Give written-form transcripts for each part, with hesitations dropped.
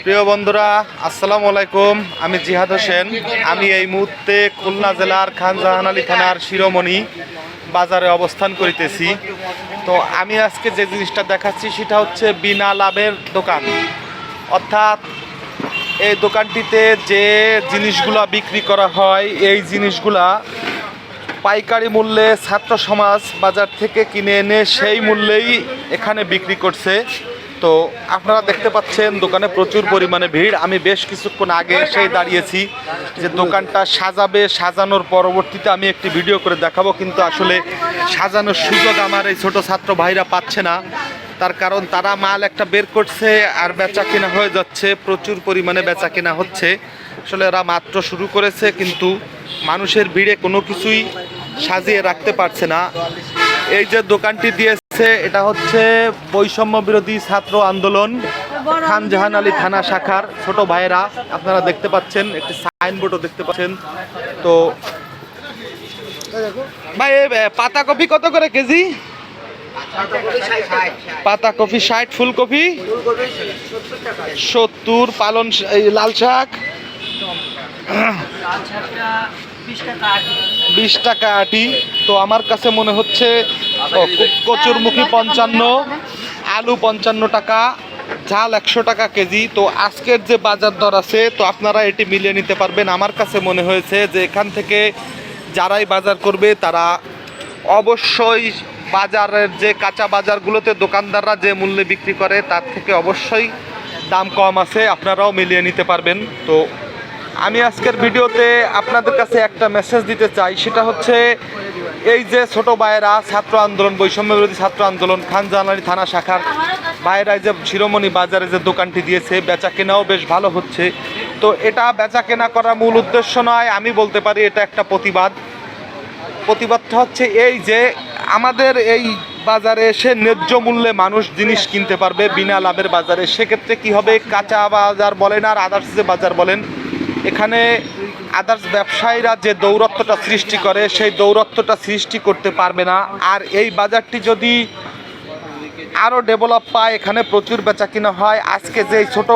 প্রিয় বন্ধুরা, আসসালামু আলাইকুম। আমি জিহাদ হোসেন। আমি এই মুহূর্তে খুলনা জেলার খান জাহান আলী থানার শিরোমণি বাজারে অবস্থান করিতেছি। তো আমি আজকে যে জিনিসটা দেখাচ্ছি সেটা হচ্ছে বিনা লাভের দোকান। অর্থাৎ এই দোকানটিতে যে জিনিসগুলো বিক্রি করা হয় এই জিনিসগুলা পাইকারি মূল্যে ছাত্র সমাজ বাজার থেকে কিনে এনে সেই মূল্যেই এখানে বিক্রি করছে। তো আপনারা দেখতে পাচ্ছেন দোকানে প্রচুর পরিমাণে ভিড়। আমি বেশ কিছুক্ষণ আগে এসেই দাঁড়িয়েছি যে দোকানটা সাজাবে, সাজানোর পরবর্তীতে আমি একটি ভিডিও করে দেখাবো, কিন্তু আসলে সাজানোর সুযোগ আমার এই ছোট ছাত্র ভাইরা পাচ্ছে না। তার কারণ তারা মাল একটা বের করছে আর বেচা কেনা হয়ে যাচ্ছে, প্রচুর পরিমাণে বেচা কেনা হচ্ছে। আসলে এরা মাত্র শুরু করেছে, কিন্তু মানুষের ভিড়ে কোনো কিছুই সাজিয়ে রাখতে পারছে না। এই যে দোকানটি দিয়েছে এটা হচ্ছে বৈষম্য বিরোধী ছাত্র আন্দোলন খান জাহান আলী থানা শাখার ছোট ভাইয়েরা। আপনারা দেখতে পাচ্ছেন একটি সাইনবোর্ডও দেখতে পাচ্ছেন। তো ভাই পাতা কপি কত করে কেজি? পাতা কপি 60, ফুলকপি 70, পালন লাল শাক 20 টাকা আটি। তো আমার কাছে মনে হচ্ছে কচুরমুখী 55, আলু 55 টাকা, ঝাল 100 টাকা কেজি। তো আজকের যে বাজার দর আছে তো আপনারা এটি মিলিয়ে নিতে পারবেন। আমার কাছে মনে হয়েছে যে এখান থেকে যারাই বাজার করবে তারা অবশ্যই বাজারের যে কাঁচা বাজারগুলোতে দোকানদাররা যে মূল্যে বিক্রি করে তার থেকে অবশ্যই দাম কম আছে, আপনারাও মিলিয়ে নিতে পারবেন। তো আমি আজকের ভিডিওতে আপনাদের কাছে একটা মেসেজ দিতে চাই, সেটা হচ্ছে এই যে ছোট ভাইয়েরা ছাত্র আন্দোলন বৈষম্য বিরোধী ছাত্র আন্দোলন খান জাহান আলী থানা শাখার ভাইয়েরা যে শিরোমণি বাজারে যে দোকানটি দিয়েছে বেচা কেনাও বেশ ভালো হচ্ছে। তো এটা বেচা কেনা করার মূল উদ্দেশ্য নয়, আমি বলতে পারি এটা একটা প্রতিবাদটা হচ্ছে এই যে আমাদের এই বাজারে এসে ন্যায্য মূল্যে মানুষ জিনিস কিনতে পারবে বিনা লাভের বাজারে। সেক্ষেত্রে কি হবে, কাঁচা বাজার বলেন আর আদার্স যে বাজার বলেন, এখানে আদার্স ব্যবসায়ীরা যে দৌরত্বটা সৃষ্টি করে সেই দৌরত্বটা সৃষ্টি করতে পারবে না। আর এই বাজারটি যদি আরও ডেভেলপ পায়, এখানে প্রচুর বেচা কিনা হয়। আজকে যে ছোট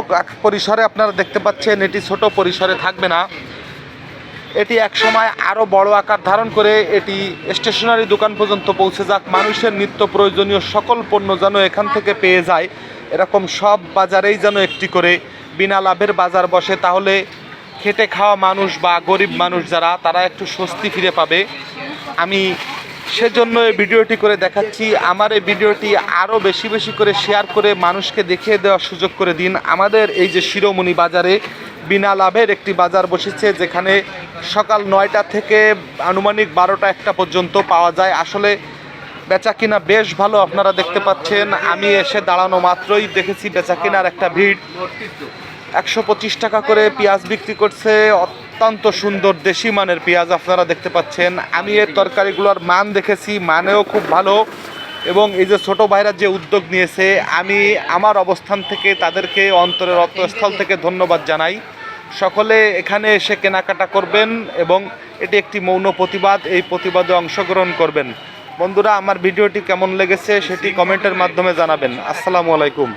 পরিসরে আপনারা দেখতে পাচ্ছেন এটি ছোট পরিসরে থাকবে না, এটি এক সময় আরও বড় আকার ধারণ করে এটি স্টেশনারি দোকান পর্যন্ত পৌঁছে যাক। মানুষের নিত্য প্রয়োজনীয় সকল পণ্য যেন এখান থেকে পেয়ে যায়, এরকম সব বাজারেই যেন একটি করে বিনা লাভের বাজার বসে। তাহলে খেটে খাওয়া মানুষ বা গরিব মানুষ যারা তারা একটু স্বস্তি ফিরে পাবে। আমি সেজন্য এই ভিডিওটি করে দেখাচ্ছি। আমার এই ভিডিওটি আরও বেশি বেশি করে শেয়ার করে মানুষকে দেখিয়ে দেওয়ার সুযোগ করে দিন। আমাদের এই যে শিরোমণি বাজারে বিনা লাভের একটি বাজার বসেছে, যেখানে সকাল 9টা থেকে আনুমানিক 12টা-1টা পর্যন্ত পাওয়া যায়। আসলে বেচা কিনা বেশ ভালো, আপনারা দেখতে পাচ্ছেন। আমি এসে দাঁড়ানো মাত্রই দেখেছি বেচা কিনার একটা ভিড়। 125 টাকা করে পেঁয়াজ বিক্রি করছে, অত্যন্ত সুন্দর দেশি মানের পেঁয়াজ আপনারা দেখতে পাচ্ছেন। আমি এর তরকারিগুলোর মান দেখেছি, মানেও খুব ভালো। এবং এই যে ছোটো ভাইরা যে উদ্যোগ নিয়েছে, আমি আমার অবস্থান থেকে তাদেরকে অন্তরের অন্তঃস্থল থেকে ধন্যবাদ জানাই। সকলে এখানে এসে কেনাকাটা করবেন এবং এটি একটি মৌন প্রতিবাদ, এই প্রতিবাদে অংশগ্রহণ করবেন। বন্ধুরা, আমার ভিডিওটি কেমন লেগেছে সেটি কমেন্টের মাধ্যমে জানাবেন। আসসালামু আলাইকুম।